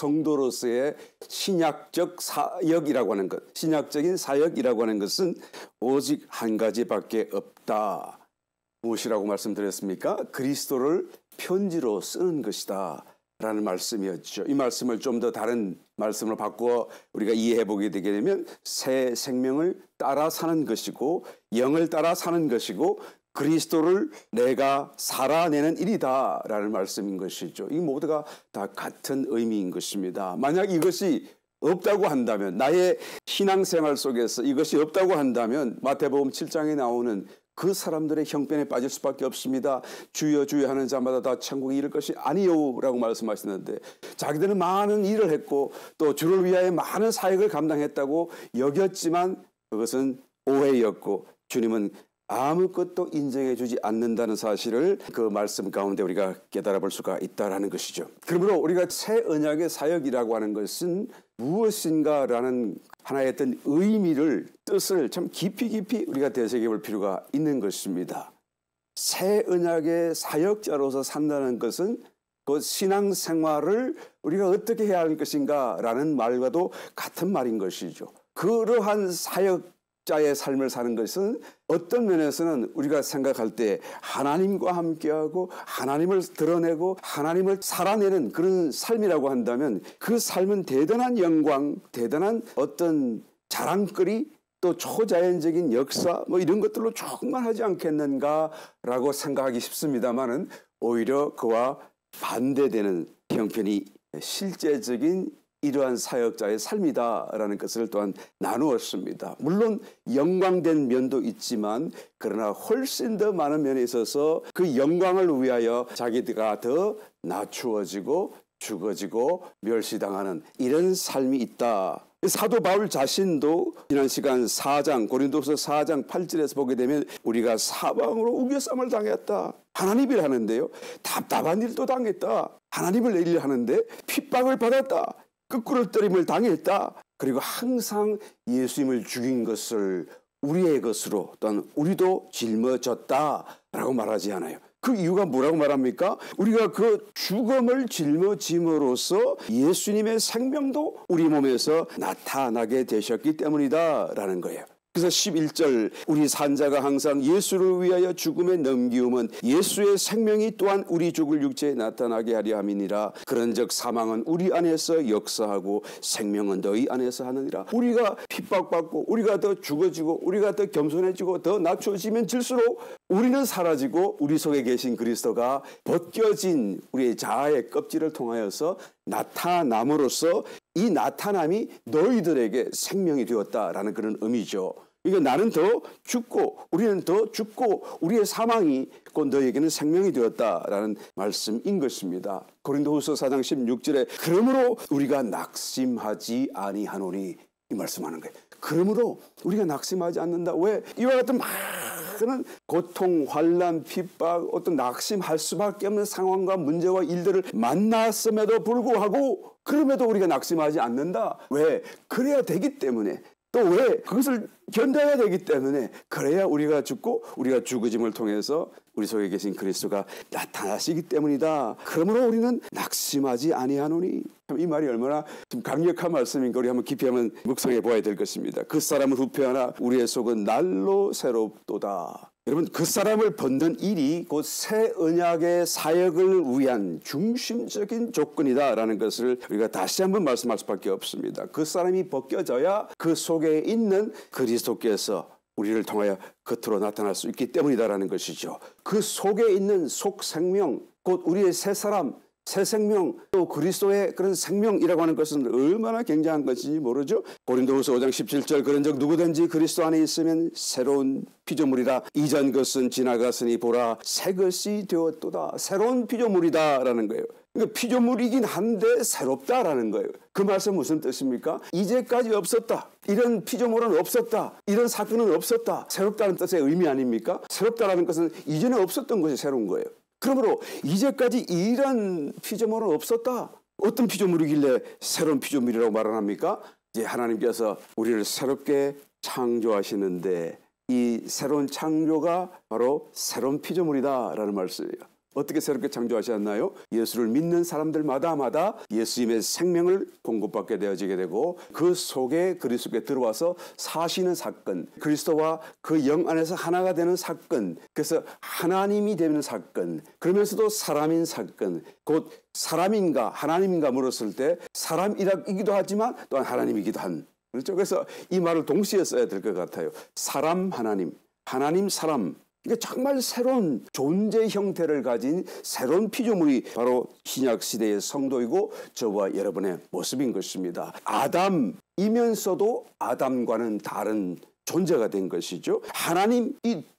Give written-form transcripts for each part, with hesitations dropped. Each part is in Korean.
성도로서의 신약적 사역이라고 하는 것, 신약적인 사역이라고 하는 것은 오직 한 가지밖에 없다. 무엇이라고 말씀드렸습니까? 그리스도를 편지로 쓰는 것이다 라는 말씀이었죠. 이 말씀을 좀 더 다른 말씀으로 바꾸어 우리가 이해해 보게 되게 되면 새 생명을 따라 사는 것이고 영을 따라 사는 것이고 그리스도를 내가 살아내는 일이다 라는 말씀인 것이죠. 이 모두가 다 같은 의미인 것입니다. 만약 이것이 없다고 한다면, 나의 신앙생활 속에서 이것이 없다고 한다면 마태복음 7장에 나오는 그 사람들의 형편에 빠질 수밖에 없습니다. 주여 주여 하는 자마다 다 천국에 이를 것이 아니요 라고 말씀하시는데, 자기들은 많은 일을 했고 또 주를 위하여 많은 사역을 감당했다고 여겼지만 그것은 오해였고 주님은 아무것도 인정해 주지 않는다는 사실을 그 말씀 가운데 우리가 깨달아 볼 수가 있다라는 것이죠. 그러므로 우리가 새 언약의 사역이라고 하는 것은 무엇인가라는 하나의 어떤 의미를, 뜻을 참 깊이 우리가 되새겨 볼 필요가 있는 것입니다. 새 언약의 사역자로서 산다는 것은 그 신앙생활을 우리가 어떻게 해야 하는 것인가라는 말과도 같은 말인 것이죠. 그러한 사역자의 삶을 사는 것은 어떤 면에서는 우리가 생각할 때 하나님과 함께하고 하나님을 드러내고 하나님을 살아내는 그런 삶이라고 한다면 그 삶은 대단한 영광, 대단한 어떤 자랑거리, 또 초자연적인 역사 이런 것들로 충만하지 않겠는가라고 생각하기 쉽습니다만은 오히려 그와 반대되는 형편이 실제적인 이러한 사역자의 삶이다라는 것을 또한 나누었습니다. 물론 영광된 면도 있지만 그러나 훨씬 더 많은 면에 있어서 그 영광을 위하여 자기가 더 낮추어지고 죽어지고 멸시당하는 이런 삶이 있다. 사도 바울 자신도 지난 시간 4장 고린도서 4장 8절에서 보게 되면 우리가 사방으로 우겨쌈을 당했다. 하나님을 하는데요. 답답한 일도 당했다. 하나님을 내리려 하는데 핍박을 받았다. 끄꾸러뜨림을 당했다. 그리고 항상 예수님을 죽인 것을 우리의 것으로 또는 우리도 짊어졌다라고 말하지 않아요. 그 이유가 뭐라고 말합니까? 우리가 그 죽음을 짊어짐으로써 예수님의 생명도 우리 몸에서 나타나게 되셨기 때문이다라는 거예요. 그래서 11절 우리 산자가 항상 예수를 위하여 죽음에 넘기움은 예수의 생명이 또한 우리 죽을 육체에 나타나게 하려 함이니라. 그런즉 사망은 우리 안에서 역사하고 생명은 너희 안에서 하느니라. 우리가 핍박받고 우리가 더 죽어지고 우리가 더 겸손해지고 더 낮춰지면 질수록 우리는 사라지고 우리 속에 계신 그리스도가 벗겨진 우리의 자아의 껍질을 통하여서 나타남으로써 이 나타남이 너희들에게 생명이 되었다라는 그런 의미죠. 그러니까 나는 더 죽고 우리는 더 죽고 우리의 사망이 곧 너희에게는 생명이 되었다라는 말씀인 것입니다. 고린도후서 4장 16절에 그러므로 우리가 낙심하지 아니하노니 이 말씀하는 거예요. 그러므로 우리가 낙심하지 않는다. 왜? 이와 같은 많은 고통, 환난, 핍박, 어떤 낙심할 수밖에 없는 상황과 문제와 일들을 만났음에도 불구하고 그럼에도 우리가 낙심하지 않는다. 왜? 그래야 되기 때문에. 또 왜? 그것을 견뎌야 되기 때문에. 그래야 우리가 죽고 우리가 죽어짐을 통해서 우리 속에 계신 그리스도가 나타나시기 때문이다. 그러므로 우리는 낙심하지 아니하노니. 이 말이 얼마나 좀 강력한 말씀인가 우리 한번 깊이 한번 묵상해 보아야 될 것입니다. 그 사람은 후패하나 우리의 속은 날로 새롭도다. 여러분 그 사람을 벗는 일이 곧 새 언약의 사역을 위한 중심적인 조건이다라는 것을 우리가 다시 한번 말씀할 수밖에 없습니다. 그 사람이 벗겨져야 그 속에 있는 그리스도께서 우리를 통하여 겉으로 나타날 수 있기 때문이다라는 것이죠. 그 속에 있는 속생명 곧 우리의 새 사람 새 생명 또 그리스도의 그런 생명이라고 하는 것은 얼마나 굉장한 것인지 모르죠. 고린도후서 5장 17절 그런즉 누구든지 그리스도 안에 있으면 새로운 피조물이라 이전 것은 지나갔으니 보라 새 것이 되었도다. 새로운 피조물이다라는 거예요. 그러니까 피조물이긴 한데 새롭다라는 거예요. 그 말씀 무슨 뜻입니까? 이제까지 없었다. 이런 피조물은 없었다. 이런 사건은 없었다. 새롭다는 뜻의 의미 아닙니까? 새롭다라는 것은 이전에 없었던 것이 새로운 거예요. 그러므로 이제까지 이런 피조물은 없었다. 어떤 피조물이길래 새로운 피조물이라고 말을 합니까? 이제 하나님께서 우리를 새롭게 창조하시는데 이 새로운 창조가 바로 새로운 피조물이다라는 말씀이에요. 어떻게 새롭게 창조하셨나요? 예수를 믿는 사람들마다 예수님의 생명을 공급받게 되어지게 되고 그 속에 그리스도께 들어와서 사시는 사건, 그리스도와 그 영 안에서 하나가 되는 사건, 그래서 하나님이 되는 사건, 그러면서도 사람인 사건, 곧 사람인가 하나님인가 물었을 때 사람이기도 하지만 또한 하나님이기도 한, 그렇죠? 그래서 이 말을 동시에 써야 될 것 같아요. 사람 하나님, 하나님 사람. 이게 정말 새로운 존재 형태를 가진 새로운 피조물이 바로 신약 시대의 성도이고 저와 여러분의 모습인 것입니다. 아담이면서도 아담과는 다른 존재가 된 것이죠. 하나님이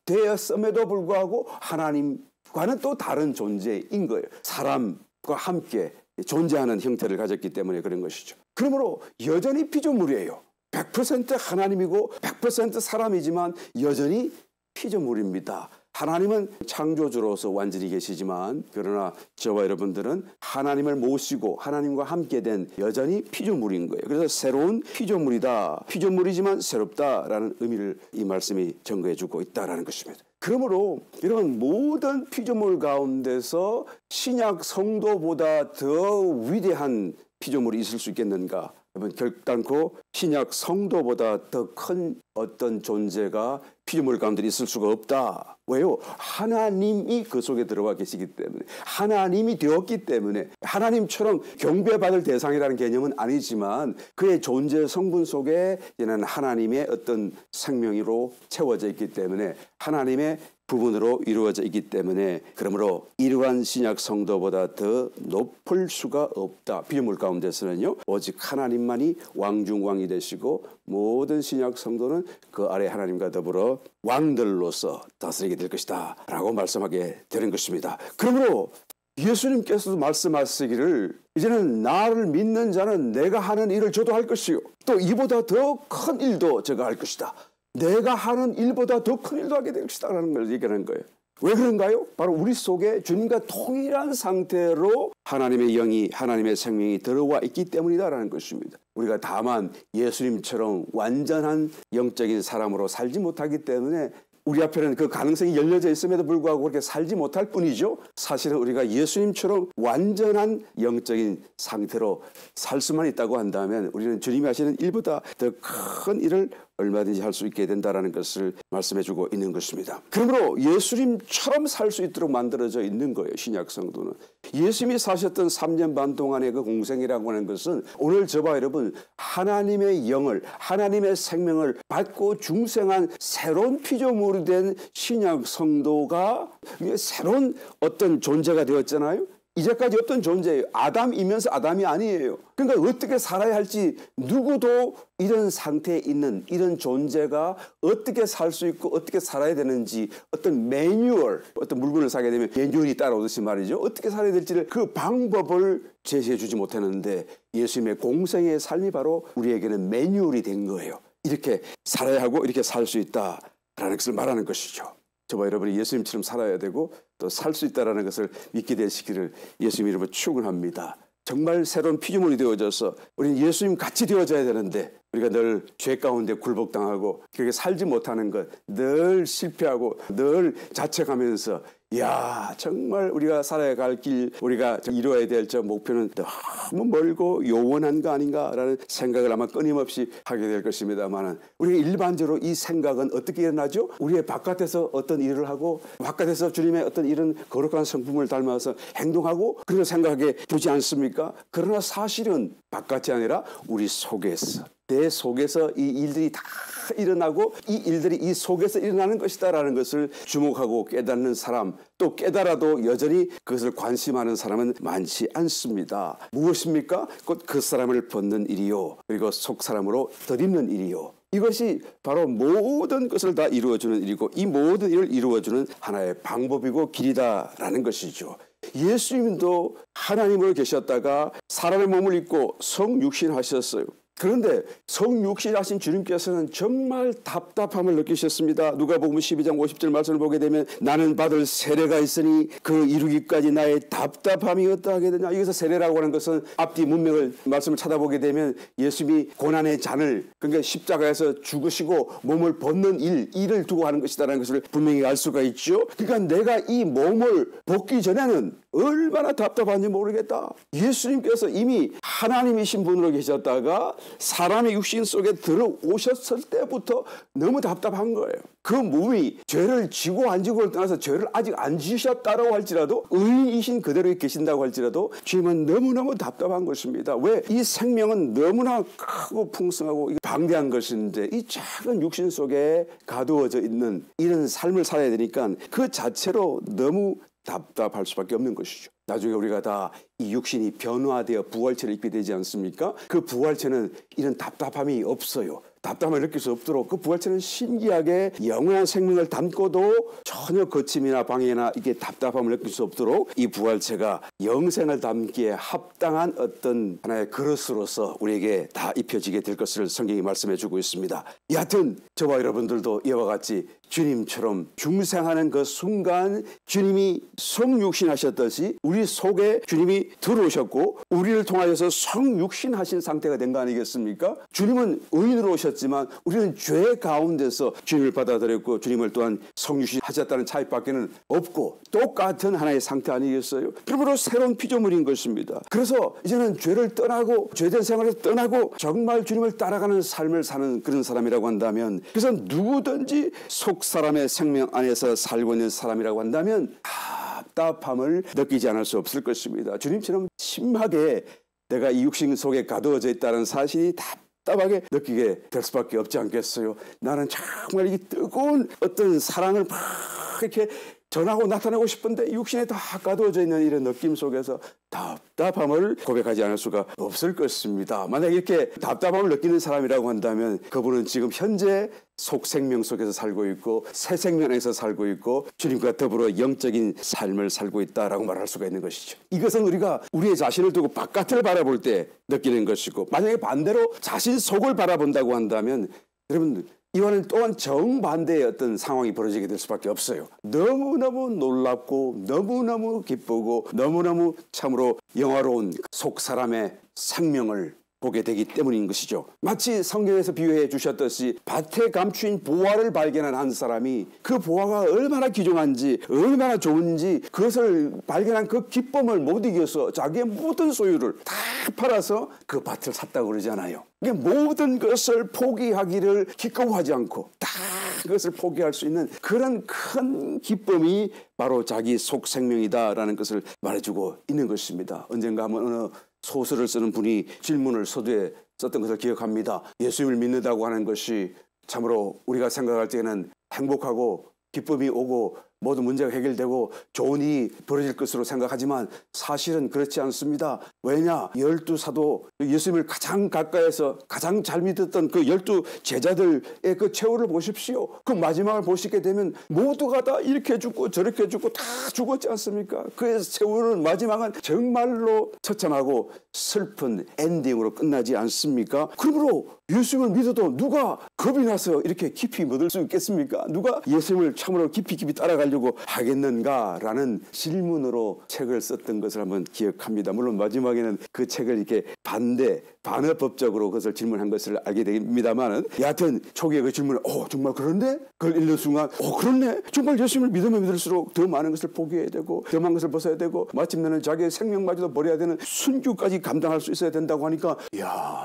되었음에도 불구하고 하나님과는 또 다른 존재인 거예요. 사람과 함께 존재하는 형태를 가졌기 때문에 그런 것이죠. 그러므로 여전히 피조물이에요. 100% 하나님이고 100% 사람이지만 여전히 피조물입니다. 하나님은 창조주로서 완전히 계시지만 그러나 저와 여러분들은 하나님을 모시고 하나님과 함께 된 여전히 피조물인 거예요. 그래서 새로운 피조물이다. 피조물이지만 새롭다라는 의미를 이 말씀이 전거해 주고 있다라는 것입니다. 그러므로 이런 모든 피조물 가운데서 신약 성도보다 더 위대한 피조물이 있을 수 있겠는가? 여러분, 결단코 신약 성도보다 더 큰 어떤 존재가 피조물 가운데 있을 수가 없다. 왜요? 하나님이 그 속에 들어가 계시기 때문에, 하나님이 되었기 때문에, 하나님처럼 경배받을 대상이라는 개념은 아니지만 그의 존재 성분 속에 이제는 하나님의 어떤 생명으로 채워져 있기 때문에 하나님의 부분으로 이루어져 있기 때문에 그러므로 이러한 신약 성도보다 더 높을 수가 없다. 피조물 가운데서는요. 오직 하나님만이 왕중왕이 되시고 모든 신약 성도는 그 아래 하나님과 더불어 왕들로서 다스리게 될 것이다 라고 말씀하게 되는 것입니다. 그러므로 예수님께서도 말씀하시기를 이제는 나를 믿는 자는 내가 하는 일을 저도 할 것이요 또 이보다 더 큰 일도 제가 할 것이다. 내가 하는 일보다 더 큰 일도 하게 될 것이다 라는 걸 얘기하는 거예요. 왜 그런가요? 바로 우리 속에 주님과 동일한 상태로 하나님의 영이 하나님의 생명이 들어와 있기 때문이다라는 것입니다. 우리가 다만 예수님처럼 완전한 영적인 사람으로 살지 못하기 때문에 우리 앞에는 그 가능성이 열려져 있음에도 불구하고 그렇게 살지 못할 뿐이죠. 사실은 우리가 예수님처럼 완전한 영적인 상태로 살 수만 있다고 한다면 우리는 주님이 하시는 일보다 더 큰 일을 얼마든지 할 수 있게 된다는 것을 말씀해주고 있는 것입니다. 그러므로 예수님처럼 살 수 있도록 만들어져 있는 거예요. 신약 성도는. 예수님이 사셨던 3년 반 동안의 그 공생이라고 하는 것은 오늘 저와 여러분 하나님의 영을 하나님의 생명을 받고 중생한 새로운 피조물이 된 신약 성도가 새로운 어떤 존재가 되었잖아요. 이제까지 없던 존재예요. 아담이면서 아담이 아니에요. 그러니까 어떻게 살아야 할지 누구도 이런 상태에 있는 이런 존재가 어떻게 살 수 있고 어떻게 살아야 되는지 어떤 매뉴얼, 어떤 물건을 사게 되면 매뉴얼이 따라오듯이 말이죠. 어떻게 살아야 될지를 그 방법을 제시해 주지 못했는데 예수님의 공생의 삶이 바로 우리에게는 매뉴얼이 된 거예요. 이렇게 살아야 하고 이렇게 살 수 있다라는 것을 말하는 것이죠. 저와 여러분이 예수님처럼 살아야 되고 또 살 수 있다는 것을 믿게 되시기를 예수님 이름으로 축원합니다. 정말 새로운 피조물이 되어져서 우리는 예수님 같이 되어져야 되는데 우리가 늘 죄 가운데 굴복당하고 그렇게 살지 못하는 것, 늘 실패하고 늘 자책하면서 야 정말 우리가 살아야 갈 길, 우리가 이루어야 될 저 목표는 너무 멀고 요원한 거 아닌가라는 생각을 아마 끊임없이 하게 될 것입니다만 우리가 일반적으로 이 생각은 어떻게 일어나죠? 우리의 바깥에서 어떤 일을 하고 바깥에서 주님의 어떤 이런 거룩한 성품을 닮아서 행동하고 그런 생각에 두지 않습니까? 그러나 사실은 바깥이 아니라 우리 속에서 내 속에서 이 일들이 다 일어나고 이 일들이 이 속에서 일어나는 것이다라는 것을 주목하고 깨닫는 사람 또 깨달아도 여전히 그것을 관심하는 사람은 많지 않습니다. 무엇입니까? 곧 그 사람을 벗는 일이요 그리고 속 사람으로 덧입는 일이요. 이것이 바로 모든 것을 다 이루어주는 일이고 이 모든 일을 이루어주는 하나의 방법이고 길이다라는 것이죠. 예수님도 하나님으로 계셨다가 사람의 몸을 입고 성육신하셨어요. 그런데 성육신하신 주님께서는 정말 답답함을 느끼셨습니다. 누가복음 12장 50절 말씀을 보게 되면 나는 받을 세례가 있으니 그 이루기까지 나의 답답함이 어떠하게 되냐. 여기서 세례라고 하는 것은 앞뒤 문맥을 말씀을 찾아보게 되면 예수님이 고난의 잔을 그러니까 십자가에서 죽으시고 몸을 벗는 일을 두고 하는 것이다라는 것을 분명히 알 수가 있죠. 그러니까 내가 이 몸을 벗기 전에는 얼마나 답답한지 모르겠다. 예수님께서 이미 하나님이신 분으로 계셨다가 사람의 육신 속에 들어오셨을 때부터 너무 답답한 거예요. 그 몸이 죄를 지고 안 지고를 떠나서 죄를 아직 안 지셨다고 할지라도 의인이신 그대로 계신다고 할지라도 주님은 너무너무 답답한 것입니다. 왜? 이 생명은 너무나 크고 풍성하고 방대한 것인데 이 작은 육신 속에 가두어져 있는 이런 삶을 살아야 되니까 그 자체로 너무 답답할 수밖에 없는 것이죠. 나중에 우리가 다 이 육신이 변화되어 부활체를 입게 되지 않습니까? 그 부활체는 이런 답답함이 없어요. 답답함을 느낄 수 없도록 그 부활체는 신기하게 영원한 생명을 담고도 전혀 거침이나 방해나 이게 답답함을 느낄 수 없도록 이 부활체가 영생을 담기에 합당한 어떤 하나의 그릇으로서 우리에게 다 입혀지게 될 것을 성경이 말씀해 주고 있습니다. 여하튼 저와 여러분들도 이와 같이 주님처럼 중생하는 그 순간 주님이 성육신하셨듯이 우리 속에 주님이 들어오셨고 우리를 통하여서 성육신하신 상태가 된 거 아니겠습니까? 주님은 의인으로 오셨지만 우리는 죄 가운데서 주님을 받아들였고 주님을 또한 성육신하셨다는 차이밖에는 없고 똑같은 하나의 상태 아니겠어요? 그러므로 새로운 피조물인 것입니다. 그래서 이제는 죄를 떠나고 죄된 생활을 떠나고 정말 주님을 따라가는 삶을 사는 그런 사람이라고 한다면 그래서 누구든지 속 사람의 생명 안에서 살고 있는 사람이라고 한다면 답답함을 느끼지 않을 수 없을 것입니다. 주님처럼 심하게 내가 이 육신 속에 가두어져 있다는 사실이 답답하게 느끼게 될 수밖에 없지 않겠어요. 나는 정말 이 뜨거운 어떤 사랑을 막 이렇게 전하고 나타내고 싶은데 육신에 다 가두어져 있는 이런 느낌 속에서 답답함을 고백하지 않을 수가 없을 것입니다. 만약 이렇게 답답함을 느끼는 사람이라고 한다면 그분은 지금 현재 속생명 속에서 살고 있고 새 생명에서 살고 있고 주님과 더불어 영적인 삶을 살고 있다라고 말할 수가 있는 것이죠. 이것은 우리가 우리의 자신을 두고 바깥을 바라볼 때 느끼는 것이고 만약에 반대로 자신 속을 바라본다고 한다면 여러분 이와는 또한 정반대의 어떤 상황이 벌어지게 될 수밖에 없어요. 너무너무 놀랍고 너무너무 기쁘고 너무너무 참으로 영화로운 속 사람의 생명을 보게 되기 때문인 것이죠. 마치 성경에서 비유해 주셨듯이 밭에 감추인 보화를 발견한 한 사람이 그 보화가 얼마나 귀중한지 얼마나 좋은지 그것을 발견한 그 기쁨을 못 이겨서 자기의 모든 소유를 다 팔아서 그 밭을 샀다고 그러잖아요. 모든 것을 포기하기를 기꺼워하지 않고 다 그것을 포기할 수 있는 그런 큰 기쁨이 바로 자기 속 생명이다라는 것을 말해주고 있는 것입니다. 언젠가 한번 어느 소설을 쓰는 분이 질문을 서두에 썼던 것을 기억합니다. 예수님을 믿는다고 하는 것이 참으로 우리가 생각할 때는 행복하고 기쁨이 오고 모든 문제가 해결되고 좋은 일이 벌어질 것으로 생각하지만 사실은 그렇지 않습니다. 왜냐? 12사도 예수님을 가장 가까이에서 가장 잘 믿었던 그 12 제자들의 그 최후를 보십시오. 그 마지막을 보시게 되면 모두가 다 이렇게 죽고 저렇게 죽고 다 죽었지 않습니까? 그 최후는 마지막은 정말로 처참하고 슬픈 엔딩으로 끝나지 않습니까? 그러므로 예수님을 믿어도 누가 겁이 나서 이렇게 깊이 묻을 수 있겠습니까? 누가 예수님을 참으로 깊이 따라가려고 하겠는가라는 질문으로 책을 썼던 것을 한번 기억합니다. 물론 마지막에는 그 책을 이렇게 반어법적으로 그것을 질문한 것을 알게 됩니다만은 여하튼 초기에 그 질문을 정말 그런데? 그걸 읽는 순간 그렇네? 정말 예수님을 믿으면 믿을수록 더 많은 것을 포기해야 되고 더 많은 것을 벗어야 되고 마침내는 자기의 생명마저도 버려야 되는 순교까지 감당할 수 있어야 된다고 하니까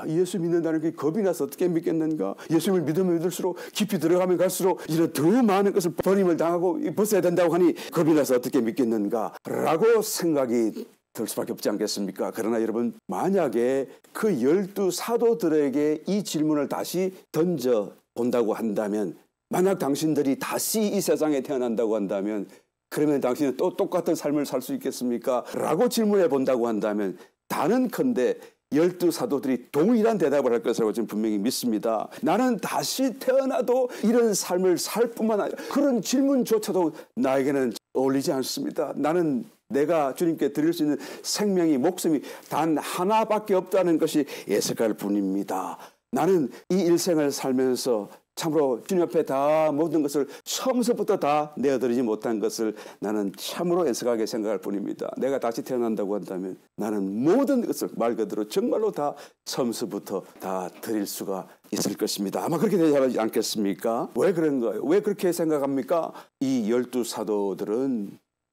예수 믿는다는 게 겁이 나서 어떻게 믿겠는가? 예수님을 믿으면 믿을수록 깊이 들어가면 갈수록 이런 더 많은 것을 버림을 당하고 벗어야 된다고 하니 겁이 나서 어떻게 믿겠는가? 라고 생각이 들 수밖에 없지 않겠습니까? 그러나 여러분 만약에 그 12 사도들에게 이 질문을 다시 던져 본다고 한다면 만약 당신들이 다시 이 세상에 태어난다고 한다면 그러면 당신은 또 똑같은 삶을 살 수 있겠습니까? 라고 질문해 본다고 한다면 단언컨대 12 사도들이 동일한 대답을 할 것이라고 저는 분명히 믿습니다. 나는 다시 태어나도 이런 삶을 살 뿐만 아니라 그런 질문조차도 나에게는 어울리지 않습니다. 나는 내가 주님께 드릴 수 있는 생명이, 목숨이 단 하나밖에 없다는 것이 예석할 뿐입니다. 나는 이 일생을 살면서 참으로 주님 앞에 다 모든 것을 처음서부터 다 내어드리지 못한 것을 나는 참으로 애석하게 생각할 뿐입니다. 내가 다시 태어난다고 한다면 나는 모든 것을 말 그대로 정말로 다 처음서부터 다 드릴 수가 있을 것입니다. 아마 그렇게 되지 않겠습니까? 왜 그런가요? 왜 그렇게 생각합니까? 이 12사도들은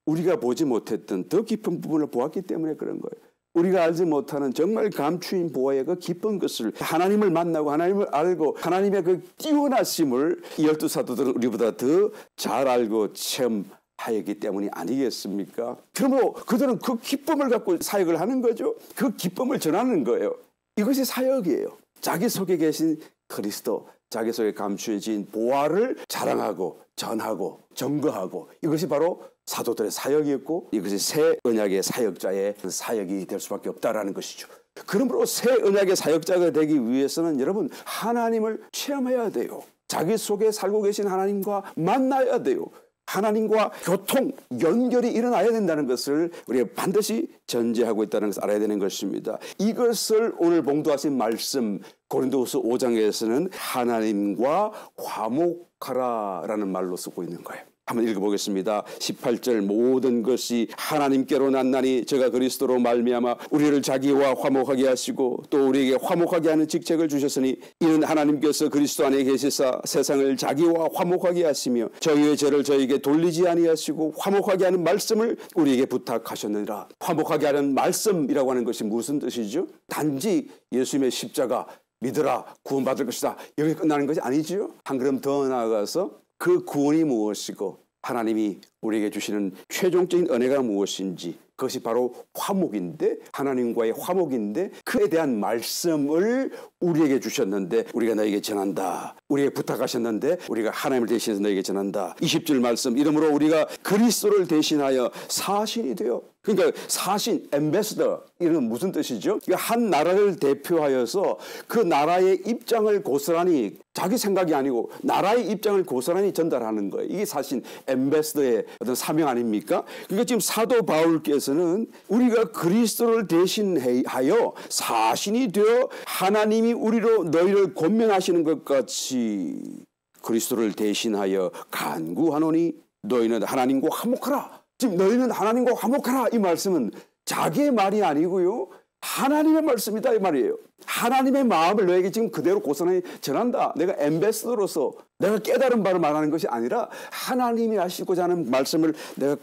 우리가 보지 못했던 더 깊은 부분을 보았기 때문에 그런 거예요. 우리가 알지 못하는 정말 감추인 보화의 그 깊은 것을, 하나님을 만나고 하나님을 알고 하나님의 그 뛰어나심을 이 12사도들은 우리보다 더 잘 알고 체험하였기 때문이 아니겠습니까? 그러므로 그들은 그 기쁨을 갖고 사역을 하는 거죠. 그 기쁨을 전하는 거예요. 이것이 사역이에요. 자기 속에 계신 그리스도, 자기 속에 감추어진 보화를 자랑하고 전하고 증거하고, 이것이 바로 사도들의 사역이었고 이것이 새 언약의 사역자의 사역이 될 수밖에 없다라는 것이죠. 그러므로 새 언약의 사역자가 되기 위해서는 여러분, 하나님을 체험해야 돼요. 자기 속에 살고 계신 하나님과 만나야 돼요. 하나님과 교통, 연결이 일어나야 된다는 것을 우리가 반드시 전제하고 있다는 것을 알아야 되는 것입니다. 이것을 오늘 봉독하신 말씀 고린도후서 5장에서는 하나님과 화목하라라는 말로 쓰고 있는 거예요. 한번 읽어보겠습니다. 18절, 모든 것이 하나님께로 났나니 저가 그리스도로 말미암아 우리를 자기와 화목하게 하시고 또 우리에게 화목하게 하는 직책을 주셨으니 이는 하나님께서 그리스도 안에 계시사 세상을 자기와 화목하게 하시며 저희의 죄를 저희에게 돌리지 아니하시고 화목하게 하는 말씀을 우리에게 부탁하셨느니라. 화목하게 하는 말씀이라고 하는 것이 무슨 뜻이죠? 단지 예수님의 십자가 믿으라 구원받을 것이다, 여기 끝나는 것이 아니죠. 한 걸음 더 나아가서 그 구원이 무엇이고 하나님이 우리에게 주시는 최종적인 은혜가 무엇인지, 그것이 바로 화목인데, 하나님과의 화목인데, 그에 대한 말씀을 우리에게 주셨는데 우리가 너에게 전한다. 우리에게 부탁하셨는데 우리가 하나님을 대신해서 너에게 전한다. 20절 말씀, 이러므로 우리가 그리스도를 대신하여 사신이 되어, 그러니까 사신, 엠베서더, 이런 무슨 뜻이죠? 한 나라를 대표하여서 그 나라의 입장을 고스란히, 자기 생각이 아니고 나라의 입장을 고스란히 전달하는 거예요. 이게 사신, 엠베서더의 어떤 사명 아닙니까? 그러니까 지금 사도 바울께서는 우리가 그리스도를 대신하여 사신이 되어 하나님이 우리로 너희를 권면하시는 것 같이 그리스도를 대신하여 간구하노니 너희는 하나님과 화목하라. 지금 너희는 하나님과 화목하라, 이 말씀은 자기의 말이 아니고요, 하나님의 말씀이다 이 말이에요. 하나님의 마음을 너에게 지금 그대로 고스란히 전한다. 내가 엠베서더로서 내가 깨달은 바를 말하는 것이 아니라 하나님이 하시고자 하는 말씀을 내가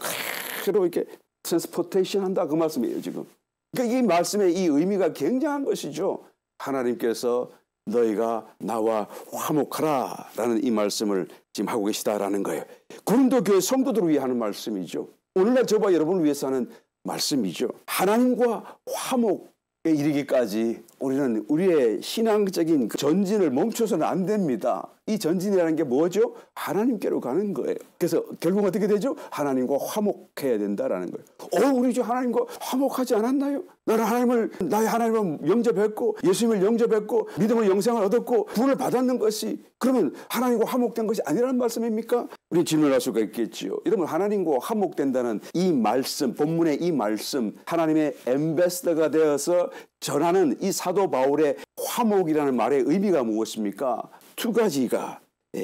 그대로 이렇게 트랜스포테이션 한다, 그 말씀이에요 지금. 그러니까 이 말씀의 이 의미가 굉장한 것이죠. 하나님께서 너희가 나와 화목하라 라는 이 말씀을 지금 하고 계시다라는 거예요. 고린도 교회 성도들을 위해 하는 말씀이죠. 오늘날 저와 여러분을 위해서 하는 말씀이죠. 하나님과 화목에 이르기까지 우리는 우리의 신앙적인 전진을 멈춰서는 안 됩니다. 이 전진이라는 게 뭐죠? 하나님께로 가는 거예요. 그래서 결국 어떻게 되죠? 하나님과 화목해야 된다라는 거예요. 우리 주 하나님과 화목하지 않았나요? 나의 하나님을 영접했고 예수님을 영접했고 믿음의 영생을 얻었고 구원을 받았는 것이 그러면 하나님과 화목된 것이 아니라는 말씀입니까? 우리 질문할 수가 있겠지요. 여러분, 하나님과 화목된다는 이 말씀, 본문의 이 말씀, 하나님의 엠베서더가 되어서 전하는 이 사도 바울의 화목이라는 말의 의미가 무엇입니까? 두 가지가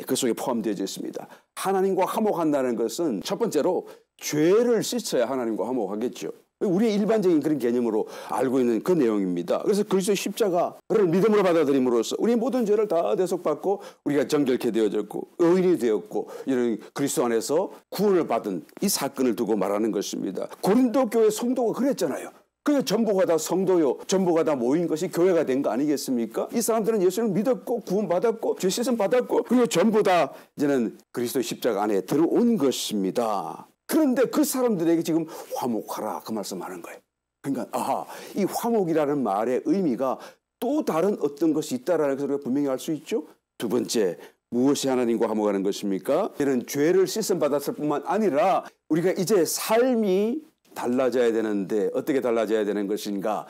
그 속에 포함되어 있습니다. 하나님과 화목한다는 것은 첫 번째로 죄를 씻어야 하나님과 화목하겠죠. 우리의 일반적인 그런 개념으로 알고 있는 그 내용입니다. 그래서 그리스도의 십자가를 믿음으로 받아들임으로써 우리의 모든 죄를 다 대속받고 우리가 정결케 되어졌고 의인이 되었고 이런 그리스도 안에서 구원을 받은 이 사건을 두고 말하는 것입니다. 고린도 교회 성도가 그랬잖아요. 그게 전부가 다 성도요, 전부가 다 모인 것이 교회가 된 거 아니겠습니까? 이 사람들은 예수를 믿었고 구원받았고 죄 씻음 받았고 그리고 전부 다 이제는 그리스도의 십자가 안에 들어온 것입니다. 그런데 그 사람들에게 지금 화목하라, 그 말씀하는 거예요. 그러니까 이 화목이라는 말의 의미가 또 다른 어떤 것이 있다라는 것을 우리가 분명히 알 수 있죠. 두 번째, 무엇이 하나님과 화목하는 것입니까? 이는 죄를 씻음 받았을 뿐만 아니라 우리가 이제 삶이 달라져야 되는데 어떻게 달라져야 되는 것인가?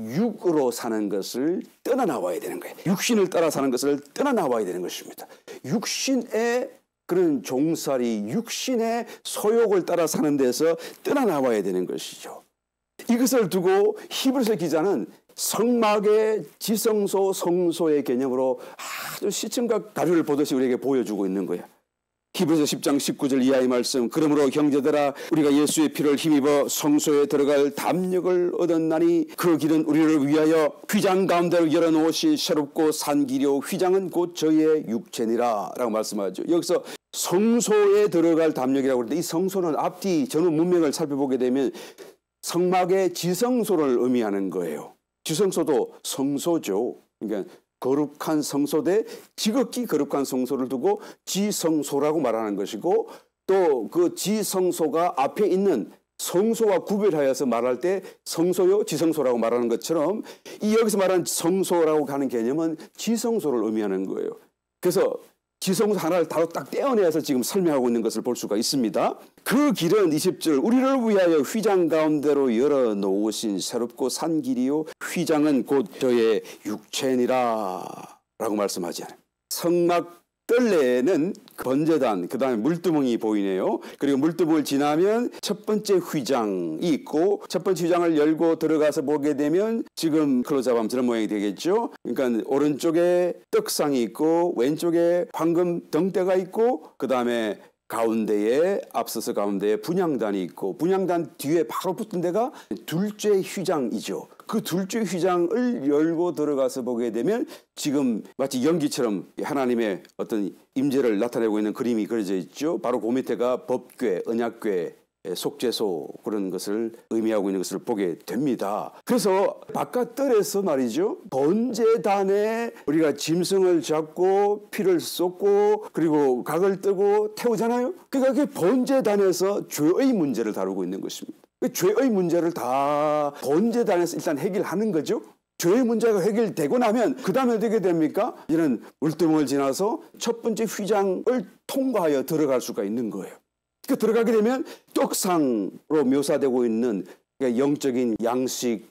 육으로 사는 것을 떠나나와야 되는 거예요. 육신을 따라 사는 것을 떠나나와야 되는 것입니다. 육신의 그런 종살이 육신의 소욕을 따라 사는 데서 떠나나와야 되는 것이죠. 이것을 두고 히브리서 기자는 성막의 지성소, 성소의 개념으로 아주 시침과 가루를 보듯이 우리에게 보여주고 있는 거야. 히브리서 10장 19절 이하의 말씀. 그러므로 형제들아 우리가 예수의 피를 힘입어 성소에 들어갈 담력을 얻었나니 그 길은 우리를 위하여 휘장 가운데로 열어놓으신 새롭고 산 길이요 휘장은 곧 저희의 육체니라 라고 말씀하죠. 여기서 성소에 들어갈 담력이라고 하는데 이 성소는 앞뒤 전후 문맥을 살펴보게 되면 성막의 지성소를 의미하는 거예요. 지성소도 성소죠. 그러니까 거룩한 성소 대 지극히 거룩한 성소를 두고 지성소라고 말하는 것이고 또 그 지성소가 앞에 있는 성소와 구별하여서 말할 때 성소요 지성소라고 말하는 것처럼 이 여기서 말하는 성소라고 하는 개념은 지성소를 의미하는 거예요. 그래서 지성소 하나를 딱 떼어내서 지금 설명하고 있는 것을 볼 수가 있습니다. 그 길은 20절 우리를 위하여 휘장 가운데로 열어놓으신 새롭고 산 길이요 휘장은 곧 저의 육체니라 라고 말씀하지 않아요. 성막 뜰레에는 번제단 그 다음에 물두멍이 보이네요. 그리고 물두멍을 지나면 첫 번째 휘장이 있고 첫 번째 휘장을 열고 들어가서 보게 되면 지금 클로즈업하면 저런 모양이 되겠죠. 그러니까 오른쪽에 떡상이 있고 왼쪽에 황금 덩대가 있고 그 다음에 가운데에 앞서서 가운데에 분향단이 있고 분향단 뒤에 바로 붙은 데가 둘째 휘장이죠. 그 둘째 휘장을 열고 들어가서 보게 되면 지금 마치 연기처럼 하나님의 어떤 임재를 나타내고 있는 그림이 그려져 있죠. 바로 그 밑에가 법궤, 언약궤, 속죄소 그런 것을 의미하고 있는 것을 보게 됩니다. 그래서 바깥뜰에서 말이죠. 번제단에 우리가 짐승을 잡고 피를 쏟고 그리고 각을 뜨고 태우잖아요. 그러니까 그 번제단에서 죄의 문제를 다루고 있는 것입니다. 그 죄의 문제를 다 번제단에서 일단 해결하는 거죠. 죄의 문제가 해결되고 나면 그 다음에 어떻게 됩니까? 이제는 물두멍을 지나서 첫 번째 휘장을 통과하여 들어갈 수가 있는 거예요. 그 들어가게 되면 떡상으로 묘사되고 있는 영적인 양식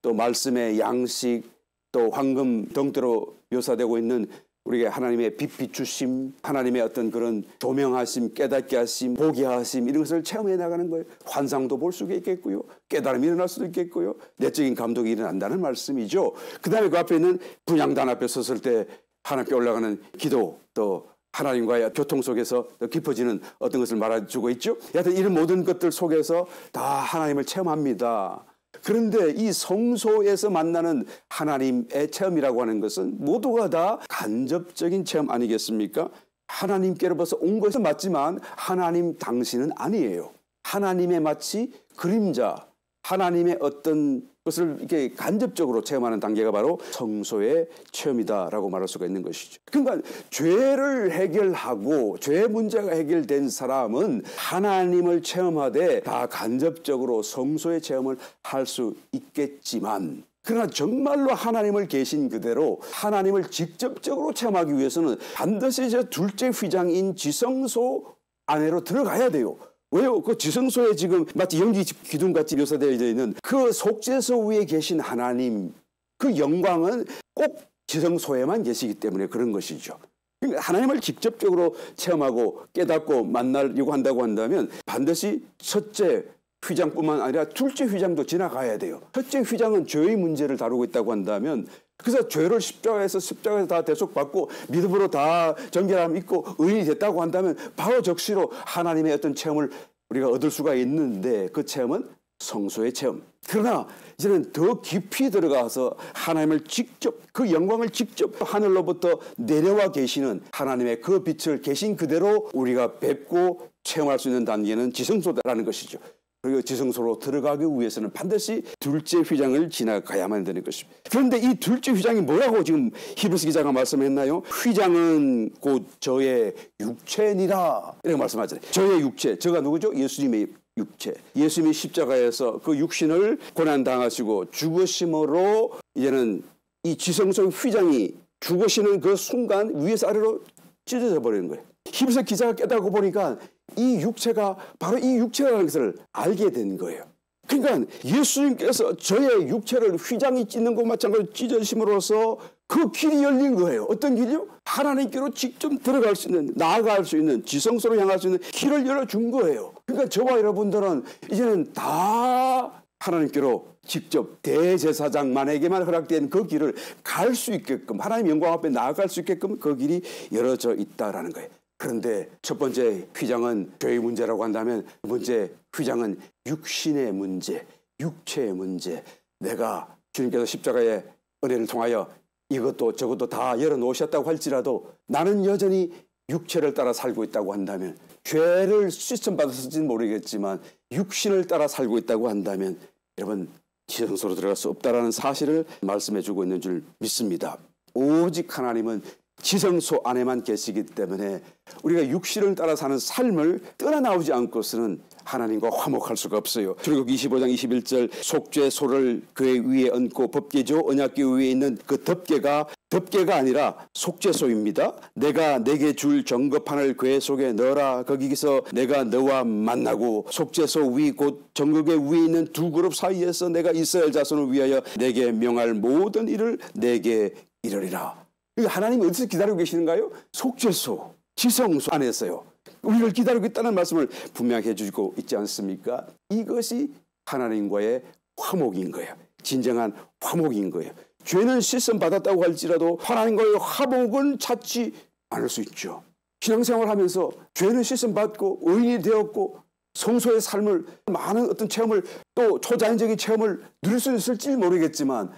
또 말씀의 양식 또 황금 덩대로 묘사되고 있는 우리가 하나님의 빛 비추심 하나님의 어떤 그런 조명하심 깨닫게 하심 보게 하심 이런 것을 체험해 나가는 거예요. 환상도 볼 수가 있겠고요. 깨달음이 일어날 수도 있겠고요. 내적인 감동이 일어난다는 말씀이죠. 그 다음에 그 앞에 있는 분향단 앞에 섰을 때 하나님께 올라가는 기도 또 하나님과의 교통 속에서 깊어지는 어떤 것을 말해주고 있죠. 여하튼 이런 모든 것들 속에서 다 하나님을 체험합니다. 그런데 이 성소에서 만나는 하나님의 체험이라고 하는 것은 모두가 다 간접적인 체험 아니겠습니까? 하나님께로부터 온 것은 맞지만 하나님 당신은 아니에요. 하나님의 마치 그림자, 하나님의 어떤 것을 이렇게 간접적으로 체험하는 단계가 바로 성소의 체험이다라고 말할 수가 있는 것이죠. 그러니까 죄를 해결하고 죄 문제가 해결된 사람은 하나님을 체험하되 다 간접적으로 성소의 체험을 할 수 있겠지만 그러나 정말로 하나님을 계신 그대로 하나님을 직접적으로 체험하기 위해서는 반드시 저 둘째 휘장인 지성소 안으로 들어가야 돼요. 왜요? 그 지성소에 지금 마치 연기 기둥같이 묘사되어 있는 그 속죄소 위에 계신 하나님 그 영광은 꼭 지성소에만 계시기 때문에 그런 것이죠. 그러니까 하나님을 직접적으로 체험하고 깨닫고 만나려고 한다고 한다면 반드시 첫째 휘장뿐만 아니라 둘째 휘장도 지나가야 돼요. 첫째 휘장은 죄의 문제를 다루고 있다고 한다면 그래서 죄를 십자가에서 다 대속받고 믿음으로 다 정결함 있고 의인이 됐다고 한다면 바로 적시로 하나님의 어떤 체험을 우리가 얻을 수가 있는데 그 체험은 성소의 체험. 그러나 이제는 더 깊이 들어가서 하나님을 직접 그 영광을 직접 하늘로부터 내려와 계시는 하나님의 그 빛을 계신 그대로 우리가 뵙고 체험할 수 있는 단계는 지성소라는 것이죠. 그리고 지성소로 들어가기 위해서는 반드시 둘째 휘장을 지나가야만 되는 것입니다. 그런데 이 둘째 휘장이 뭐라고 지금 히브리서 기자가 말씀했나요? 휘장은 곧 저의 육체니라 이렇게 말씀하잖아요. 저의 육체, 저가 누구죠? 예수님의 육체. 예수님이 십자가에서 그 육신을 고난당하시고 죽으심으로 이제는 이 지성소 휘장이 죽으시는 그 순간 위에서 아래로 찢어져 버리는 거예요. 히브리서 기자가 깨닫고 보니까 이 육체가 바로 이 육체라는 것을 알게 된 거예요. 그러니까 예수님께서 저의 육체를 휘장이 찢는 것 마찬가지로 찢으심으로써 그 길이 열린 거예요. 어떤 길이요? 하나님께로 직접 들어갈 수 있는, 나아갈 수 있는, 지성소로 향할 수 있는 길을 열어준 거예요. 그러니까 저와 여러분들은 이제는 다 하나님께로 직접 대제사장만에게만 허락된 그 길을 갈 수 있게끔, 하나님 영광 앞에 나아갈 수 있게끔 그 길이 열어져 있다라는 거예요. 그런데 첫 번째 휘장은 죄의 문제라고 한다면, 두 번째 휘장은 육신의 문제, 육체의 문제. 내가 주님께서 십자가의 은혜를 통하여 이것도 저것도 다 열어놓으셨다고 할지라도 나는 여전히 육체를 따라 살고 있다고 한다면, 죄를 씻음받았을지는 모르겠지만 육신을 따라 살고 있다고 한다면 여러분 지성소로 들어갈 수 없다라는 사실을 말씀해 주고 있는 줄 믿습니다. 오직 하나님은 지성소 안에만 계시기 때문에 우리가 육신을 따라 사는 삶을 떠나나오지 않고서는 하나님과 화목할 수가 없어요. 출애굽 25장 21절 속죄소를 그의 위에 얹고 법궤죠, 언약궤 위에 있는 그 덮개가 아니라 속죄소입니다. 내가 내게 줄 정거판을 궤 속에 넣어라. 거기서 내가 너와 만나고 속죄소 위 곧 정거궤 위에 있는 두 그룹 사이에서 내가 이스라엘 자손을 위하여 내게 명할 모든 일을 내게 이르리라. 하나님이 어디서 기다리고 계시는가요? 속죄소, 지성소 안에서요. 우리를 기다리고 있다는 말씀을 분명히 해주고 있지 않습니까? 이것이 하나님과의 화목인 거예요. 진정한 화목인 거예요. 죄는 씻음 받았다고 할지라도 하나님과의 화목은 찾지 않을 수 있죠. 신앙생활하면서 죄는 씻음 받고 의인이 되었고 성소의 삶을, 많은 어떤 체험을, 또 초자연적인 체험을 누릴 수 있을지 모르겠지만,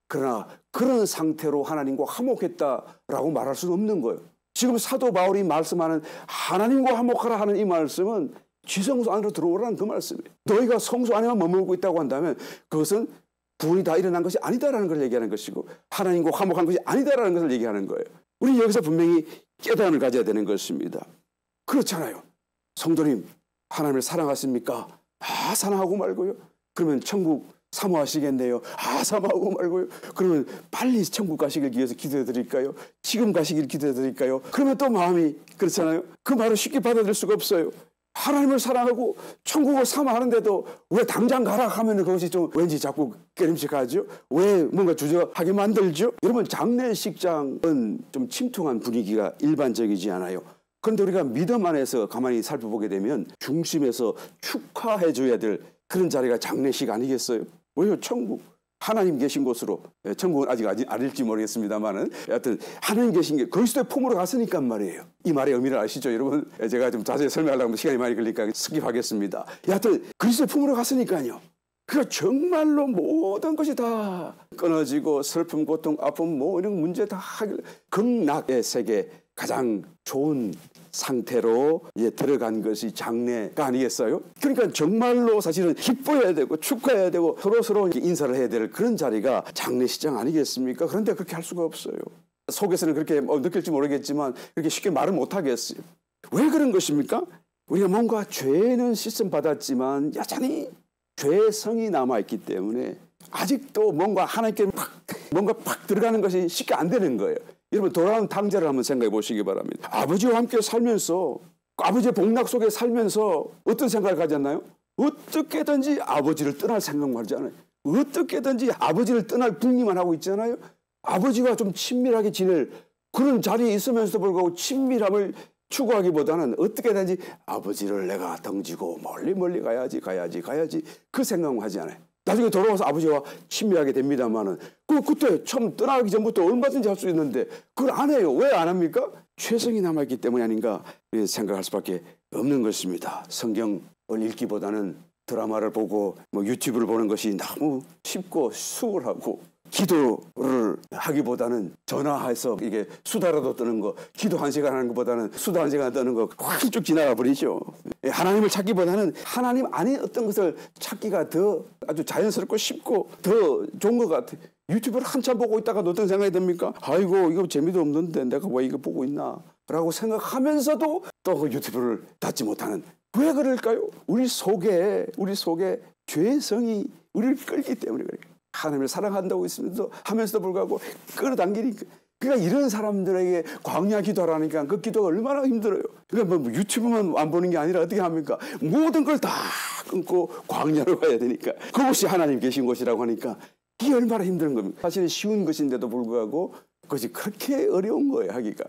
그러나 그런 상태로 하나님과 화목했다라고 말할 수는 없는 거예요. 지금 사도 바울이 말씀하는 하나님과 화목하라 하는 이 말씀은 지성소 안으로 들어오라는 그 말씀이에요. 너희가 성소 안에만 머물고 있다고 한다면 그것은 구원이 다 일어난 것이 아니다라는 걸 얘기하는 것이고, 하나님과 화목한 것이 아니다라는 것을 얘기하는 거예요. 우리 여기서 분명히 깨달음을 가져야 되는 것입니다. 그렇잖아요. 성도님, 하나님을 사랑하십니까? 사랑하고 말고요. 그러면 천국 사모하시겠네요. 사모하고 말고요. 그러면 빨리 천국 가시길 위해서 기도해 드릴까요? 지금 가시길 기도해 드릴까요? 그러면 또 마음이 그렇잖아요. 그 말을 쉽게 받아들일 수가 없어요. 하나님을 사랑하고 천국을 사모하는데도 왜 당장 가라 하면 그것이 좀 왠지 자꾸 깨림직하죠? 왜 뭔가 주저하게 만들죠? 여러분, 장례식장은 좀 침통한 분위기가 일반적이지 않아요. 그런데 우리가 믿음 안에서 가만히 살펴보게 되면 중심에서 축하해 줘야 될 그런 자리가 장례식 아니겠어요? 왜요? 천국, 하나님 계신 곳으로, 천국은 아직 아닐지 모르겠습니다만은 하여튼 하나님 계신 게 그리스도의 품으로 갔으니까 말이에요. 이 말의 의미를 아시죠, 여러분? 제가 좀 자세히 설명하려고 하면 시간이 많이 걸리니까 스킵하겠습니다. 여하튼 그리스도의 품으로 갔으니까요. 그 정말로 모든 것이 다 끊어지고 슬픔, 고통, 아픔, 뭐 이런 문제 다 극락의 세계, 가장 좋은 상태로 들어간 것이 장례가 아니겠어요? 그러니까 정말로 사실은 기뻐해야 되고 축하해야 되고 서로 인사를 해야 될 그런 자리가 장례식장 아니겠습니까? 그런데 그렇게 할 수가 없어요. 속에서는 그렇게 느낄지 모르겠지만 그렇게 쉽게 말을 못 하겠어요. 왜 그런 것입니까? 우리가 뭔가 죄는 씻음 받았지만 여전히 죄성이 남아있기 때문에 아직도 뭔가 하나님께 뭔가 팍 들어가는 것이 쉽게 안 되는 거예요. 여러분, 돌아온 탕자를 한번 생각해 보시기 바랍니다. 아버지와 함께 살면서, 아버지의 복락 속에 살면서 어떤 생각을 가졌나요? 어떻게든지 아버지를 떠날 생각만 하지 않아요. 어떻게든지 아버지를 떠날 궁리만 하고 있잖아요. 아버지와 좀 친밀하게 지낼 그런 자리에 있으면서도 불구하고 친밀함을 추구하기보다는 어떻게든지 아버지를 내가 덩지고 멀리 가야지 그 생각만 하지 않아요. 나중에 돌아와서 아버지와 친밀하게 됩니다만은 그때 처음 떠나기 전부터 얼마든지 할 수 있는데 그걸 안 해요. 왜 안 합니까? 죄성이 남아있기 때문이 아닌가 생각할 수밖에 없는 것입니다. 성경을 읽기보다는 드라마를 보고 유튜브를 보는 것이 너무 쉽고 수월하고, 기도를 하기보다는 전화해서 이게 수다라도 떠는 거, 기도 1시간 하는 것보다는 수다 1시간 떠는 거 훌쩍 지나가 버리죠. 하나님을 찾기보다는 하나님 안에 어떤 것을 찾기가 더 아주 자연스럽고 쉽고 더 좋은 것 같아요. 유튜브를 한참 보고 있다가 어떤 생각이 듭니까? 아이고, 이거 재미도 없는데 내가 왜 이거 보고 있나? 라고 생각하면서도 또 그 유튜브를 닫지 못하는, 왜 그럴까요? 우리 속에 죄성이 우리를 끌기 때문에 그래요. 하나님을 사랑한다고 하면서도 불구하고 끌어당기니까 그러니까 이런 사람들에게 광야 기도하라니까 그 기도가 얼마나 힘들어요. 그러니까 뭐 유튜브만 안 보는 게 아니라 어떻게 합니까? 모든 걸 다 끊고 광야로 가야 되니까 그것이 하나님 계신 곳이라고 하니까 이게 얼마나 힘든 겁니까? 사실은 쉬운 것인데도 불구하고 그것이 그렇게 어려운 거예요, 하기가.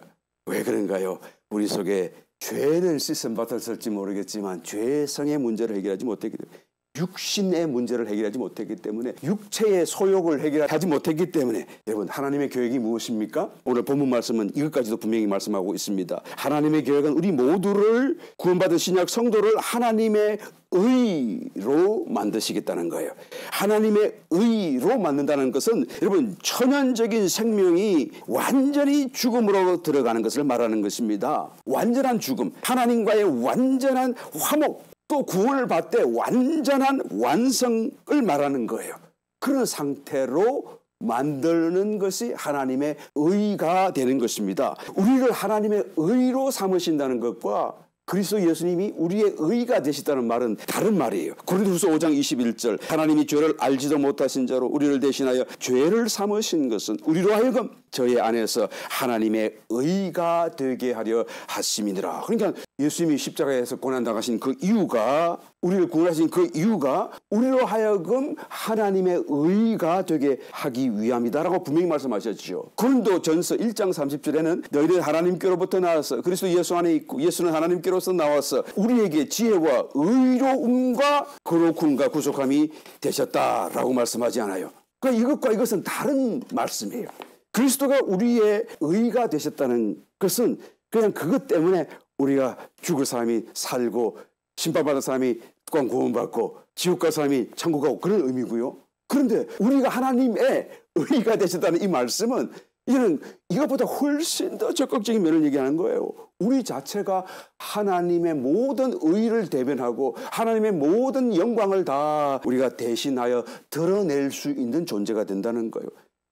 왜 그런가요? 우리 속에 죄는 씻음 받았을지 모르겠지만 죄성의 문제를 해결하지 못했기 때문에, 육신의 문제를 해결하지 못했기 때문에, 육체의 소욕을 해결하지 못했기 때문에, 여러분 하나님의 계획이 무엇입니까? 오늘 본문 말씀은 이것까지도 분명히 말씀하고 있습니다. 하나님의 계획은 우리 모두를, 구원받은 신약 성도를 하나님의 의로 만드시겠다는 거예요. 하나님의 의로 만든다는 것은 여러분 천연적인 생명이 완전히 죽음으로 들어가는 것을 말하는 것입니다. 완전한 죽음, 하나님과의 완전한 화목, 또 구원을 받되 완전한 완성을 말하는 거예요. 그런 상태로 만드는 것이 하나님의 의가 되는 것입니다. 우리를 하나님의 의로 삼으신다는 것과 그리스도 예수님이 우리의 의가 되시다는 말은 다른 말이에요. 고린도후서 5장 21절, 하나님이 죄를 알지도 못하신 자로 우리를 대신하여 죄를 삼으신 것은 우리로 하여금 저의 안에서 하나님의 의가 되게 하려 하심이니라. 그러니까 예수님이 십자가에서 고난당하신 그 이유가, 우리를 구원하신 그 이유가 우리로 하여금 하나님의 의가 되게 하기 위함이다라고 분명히 말씀하셨죠. 고린도전서 1장 30절에는 너희는 하나님께로부터 나와서 그리스도 예수 안에 있고 예수는 하나님께로서 나와서 우리에게 지혜와 의로움과 거룩함과 구속함이 되셨다라고 말씀하지 않아요. 그러니까 이것과 이것은 다른 말씀이에요. 그리스도가 우리의 의가 되셨다는 것은 그냥 그것 때문에 우리가 죽을 사람이 살고 심판받은 사람이 구원받고 지옥 갈 사람이 천국 가고 그런 의미고요. 그런데 우리가 하나님의 의가 되셨다는 이 말씀은 이는 이것보다 훨씬 더 적극적인 면을 얘기하는 거예요. 우리 자체가 하나님의 모든 의를 대변하고 하나님의 모든 영광을 다 우리가 대신하여 드러낼 수 있는 존재가 된다는 거예요.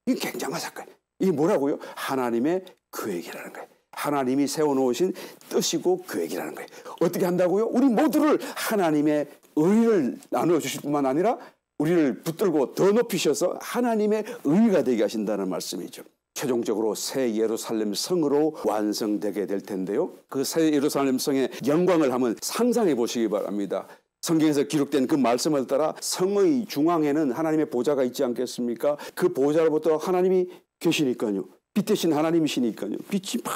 이게 굉장한 사건이에요. 이게 뭐라고요? 하나님의 계획이라는 거예요. 하나님이 세워놓으신 뜻이고 계획이라는 거예요. 어떻게 한다고요? 우리 모두를 하나님의 의를 나눠주실 뿐만 아니라 우리를 붙들고 더 높이셔서 하나님의 의가 되게 하신다는 말씀이죠. 최종적으로 새 예루살렘 성으로 완성되게 될 텐데요. 그 새 예루살렘 성의 영광을 한번 상상해 보시기 바랍니다. 성경에서 기록된 그 말씀을 따라 성의 중앙에는 하나님의 보좌가 있지 않겠습니까? 그 보좌로부터 하나님이 계시니까요. 빛 대신 하나님이시니까요. 빛이 막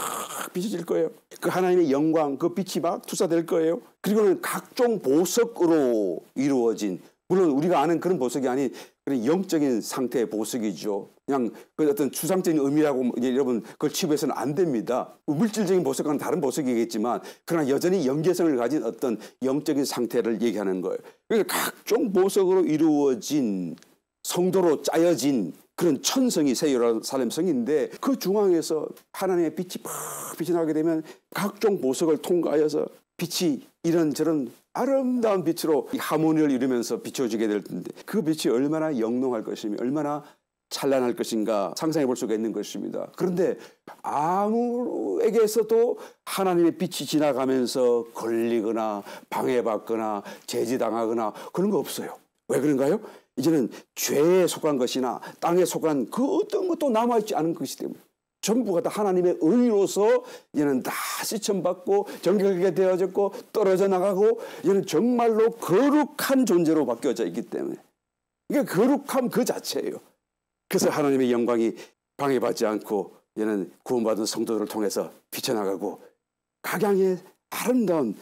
비춰질 거예요. 그 하나님의 영광, 그 빛이 막 투사될 거예요. 그리고는 각종 보석으로 이루어진, 물론 우리가 아는 그런 보석이 아닌 그런 영적인 상태의 보석이죠. 그냥 그 어떤 추상적인 의미라고 여러분 그걸 치부해서는 안 됩니다. 물질적인 보석과는 다른 보석이겠지만 그러나 여전히 영계성을 가진 어떤 영적인 상태를 얘기하는 거예요. 그러니까 각종 보석으로 이루어진, 성도로 짜여진 그런 천성이 새 예루살렘 성인데, 그 중앙에서 하나님의 빛이 팍 빛이 나게 되면 각종 보석을 통과하여서 빛이 이런저런 아름다운 빛으로 하모니를 이루면서 비춰지게 될 텐데, 그 빛이 얼마나 영롱할 것이며 얼마나 찬란할 것인가 상상해 볼 수가 있는 것입니다. 그런데 아무에게서도 하나님의 빛이 지나가면서 걸리거나 방해받거나 제지당하거나 그런 거 없어요. 왜 그런가요? 이제는 죄에 속한 것이나 땅에 속한 그 어떤 것도 남아있지 않은 것이기 때문에 전부가 다 하나님의 의로서 이제는 다 시천받고 정결하게 되어졌고 떨어져 나가고 이제는 정말로 거룩한 존재로 바뀌어져 있기 때문에 이게 거룩함 그 자체예요. 그래서 하나님의 영광이 방해받지 않고 이제는 구원받은 성도들을 통해서 비쳐나가고 각양의 아름다운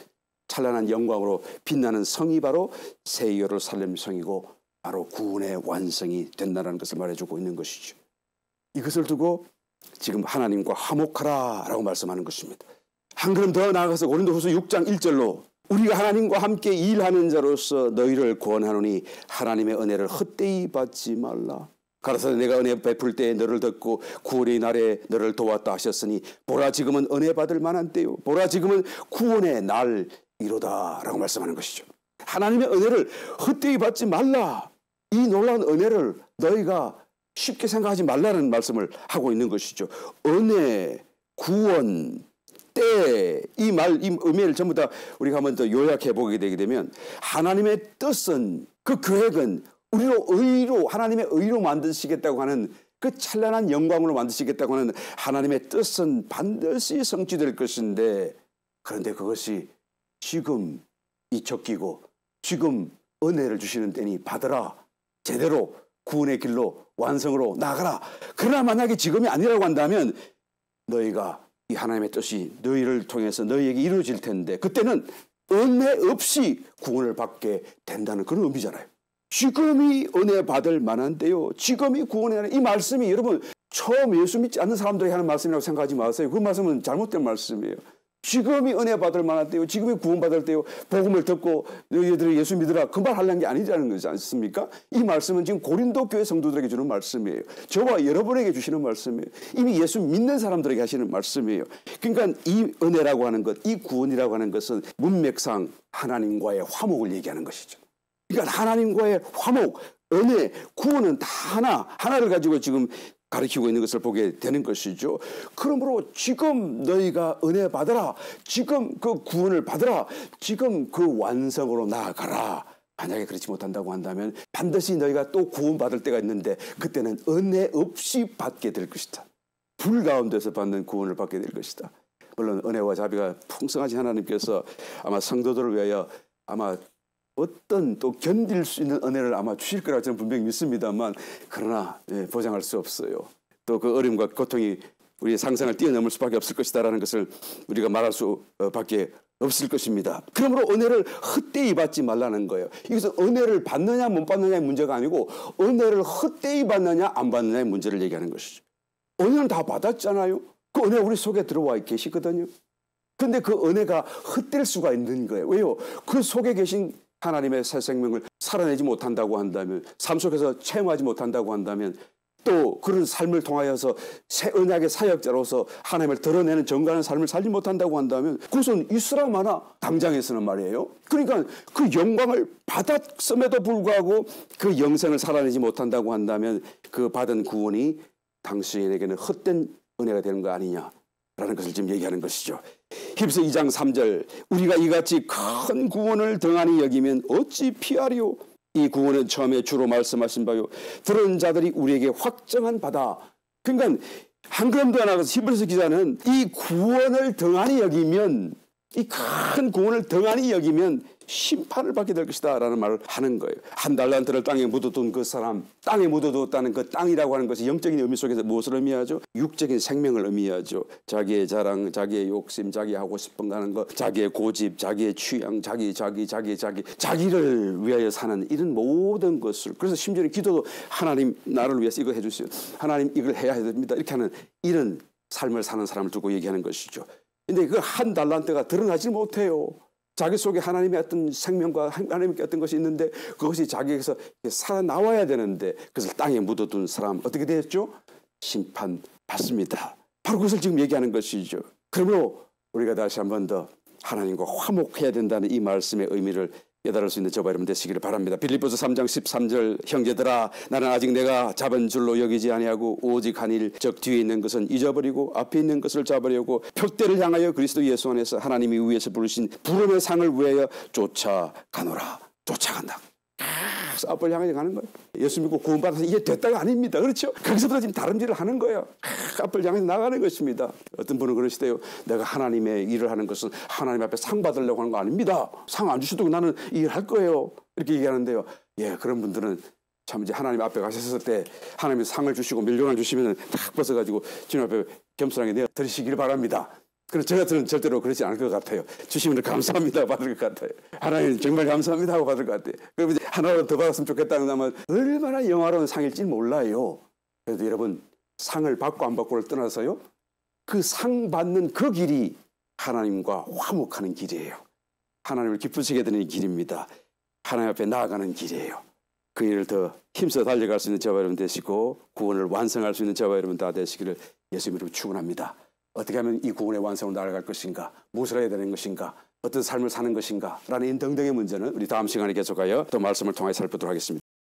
찬란한 영광으로 빛나는 성이 바로 새 예루살렘 성이고 바로 구원의 완성이 된다는 것을 말해주고 있는 것이죠. 이것을 두고 지금 하나님과 화목하라 라고 말씀하는 것입니다. 한 걸음 더 나아가서 고린도후서 6장 1절로 우리가 하나님과 함께 일하는 자로서 너희를 구원하노니 하나님의 은혜를 헛되이 받지 말라. 가라사대 내가 은혜 베풀 때에 너를 듣고 구원의 날에 너를 도왔다 하셨으니 보라 지금은 은혜 받을 만한 때요 보라 지금은 구원의 날이로다 라고 말씀하는 것이죠. 하나님의 은혜를 헛되이 받지 말라. 이 놀라운 은혜를 너희가 쉽게 생각하지 말라는 말씀을 하고 있는 것이죠. 은혜, 구원, 때, 이 의미를 전부 다 우리가 한번 더 요약해 보게 되게 되면 하나님의 뜻은, 그 계획은 우리로 의로 하나님의 의로 만드시겠다고 하는 그 찬란한 영광으로 만드시겠다고 하는 하나님의 뜻은 반드시 성취될 것인데 그런데 그것이 지금 이적기고 지금 은혜를 주시는 때니 받으라. 제대로 구원의 길로 완성으로 나가라. 그러나 만약에 지금이 아니라고 한다면 너희가 이 하나님의 뜻이 너희를 통해서 너희에게 이루어질 텐데 그때는 은혜 없이 구원을 받게 된다는 그런 의미잖아요. 지금이 은혜 받을 만한 때요. 지금이 구원의 날. 이 말씀이 여러분 처음 예수 믿지 않는 사람들이 하는 말씀이라고 생각하지 마세요. 그 말씀은 잘못된 말씀이에요. 지금이 은혜 받을 만한 때요. 지금이 구원받을 때요. 복음을 듣고 너희들이 예수 믿으라. 그 말 하려는 게 아니라는 거지 않습니까? 이 말씀은 지금 고린도 교회 성도들에게 주는 말씀이에요. 저와 여러분에게 주시는 말씀이에요. 이미 예수 믿는 사람들에게 하시는 말씀이에요. 그러니까 이 은혜라고 하는 것, 이 구원이라고 하는 것은 문맥상 하나님과의 화목을 얘기하는 것이죠. 그러니까 하나님과의 화목, 은혜, 구원은 다 하나를 가지고 지금 가르치고 있는 것을 보게 되는 것이죠. 그러므로 지금 너희가 은혜 받으라. 지금 그 구원을 받으라. 지금 그 완성으로 나아가라. 만약에 그렇지 못한다고 한다면 반드시 너희가 또 구원받을 때가 있는데 그때는 은혜 없이 받게 될 것이다. 불 가운데서 받는 구원을 받게 될 것이다. 물론 은혜와 자비가 풍성하신 하나님께서 아마 성도들을 위하여 아마 어떤 또 견딜 수 있는 은혜를 아마 주실 거라고 저는 분명히 믿습니다만 그러나 보장할 수 없어요. 또 그 어려움과 고통이 우리의 상상을 뛰어넘을 수밖에 없을 것이다라는 것을 우리가 말할 수밖에 없을 것입니다. 그러므로 은혜를 헛되이 받지 말라는 거예요. 이것은 은혜를 받느냐 못 받느냐의 문제가 아니고 은혜를 헛되이 받느냐 안 받느냐의 문제를 얘기하는 것이죠. 은혜는 다 받았잖아요. 그 은혜 우리 속에 들어와 계시거든요. 그런데 그 은혜가 헛될 수가 있는 거예요. 왜요? 그 속에 계신 하나님의 새 생명을 살아내지 못한다고 한다면 삶 속에서 체험하지 못한다고 한다면 또 그런 삶을 통하여서 새 언약의 사역자로서 하나님을 드러내는 정갈한 삶을 살지 못한다고 한다면 그것은 있으라마나 당장에서는 말이에요. 그러니까 그 영광을 받았음에도 불구하고 그 영생을 살아내지 못한다고 한다면 그 받은 구원이 당신에게는 헛된 은혜가 되는 거 아니냐라는 것을 지금 얘기하는 것이죠. 히브리서 2장 3절 우리가 이같이 큰 구원을 등한히 여기면 어찌 피하리요. 이 구원은 처음에 주로 말씀하신 바요. 들은 자들이 우리에게 확정한 바다. 그러니까 한 걸음 더 나가서 히브리서 기자는 이 구원을 등한히 여기면 이 큰 구원을 등한히 여기면 심판을 받게 될 것이다 라는 말을 하는 거예요. 한 달란트를 땅에 묻어둔 그 사람, 땅에 묻어뒀다는 그 땅이라고 하는 것이 영적인 의미 속에서 무엇을 의미하죠? 육적인 생명을 의미하죠. 자기의 자랑, 자기의 욕심, 자기 하고 싶은 거 하는 것, 자기의 고집, 자기의 취향, 자기를 위하여 사는 이런 모든 것을. 그래서 심지어 기도도 하나님 나를 위해서 이거 해주세요. 하나님 이걸 해야 됩니다. 이렇게 하는 이런 삶을 사는 사람을 두고 얘기하는 것이죠. 근데 그 한 달란트가 드러나지 못해요. 자기 속에 하나님의 어떤 생명과 하나님께 어떤 것이 있는데 그것이 자기에게서 살아나와야 되는데 그것을 땅에 묻어둔 사람 어떻게 되었죠? 심판받습니다. 바로 그것을 지금 얘기하는 것이죠. 그러므로 우리가 다시 한 번 더 하나님과 화목해야 된다는 이 말씀의 의미를 깨달을 수 있는 저와 여러분 되시기를 바랍니다. 빌립보서 3장 13절 형제들아 나는 아직 내가 잡은 줄로 여기지 아니하고 오직 한 일 즉 뒤에 있는 것은 잊어버리고 앞에 있는 것을 잡으려고 표대를 향하여 그리스도 예수 안에서 하나님이 위에서 부르신 부름의 상을 위하여 쫓아가노라. 쫓아간다. 앞을 향해 가는 거예요. 예수 믿고 구원받아서 이게 됐다가 아닙니다. 그렇죠? 거기서부터 지금 다른 일을 하는 거예요. 앞을 향해 나가는 것입니다. 어떤 분은 그러시대요. 내가 하나님의 일을 하는 것은 하나님 앞에 상 받으려고 하는 거 아닙니다. 상 안 주셔도 나는 이 일 할 거예요. 이렇게 얘기하는데요. 예, 그런 분들은 참 이제 하나님 앞에 가셨을 때 하나님이 상을 주시고 밀려나 주시면 탁 벗어가지고 주님 앞에 겸손하게 내어 드리시기를 바랍니다. 그래서 저 같으면 절대로 그렇지 않을 것 같아요. 주시면 감사합니다 받을 것 같아요. 하나님 정말 감사합니다 하고 받을 것 같아요. 그럼 이제 하나라도 더 받았으면 좋겠다는 하면 얼마나 영화로운 상일지 몰라요. 그래도 여러분 상을 받고 안 받고를 떠나서요. 그 상 받는 그 길이 하나님과 화목하는 길이에요. 하나님을 기쁘시게 되는 길입니다. 하나님 앞에 나아가는 길이에요. 그 일을 더 힘써 달려갈 수 있는 저와 여러분 되시고 구원을 완성할 수 있는 저와 여러분 다 되시기를 예수님 이름으로 축원합니다. 어떻게 하면 이 구원의 완성으로 나아갈 것인가? 무엇을 해야 되는 것인가? 어떤 삶을 사는 것인가? 라는 등등의 문제는 우리 다음 시간에 계속하여 또 말씀을 통해 살펴보도록 하겠습니다.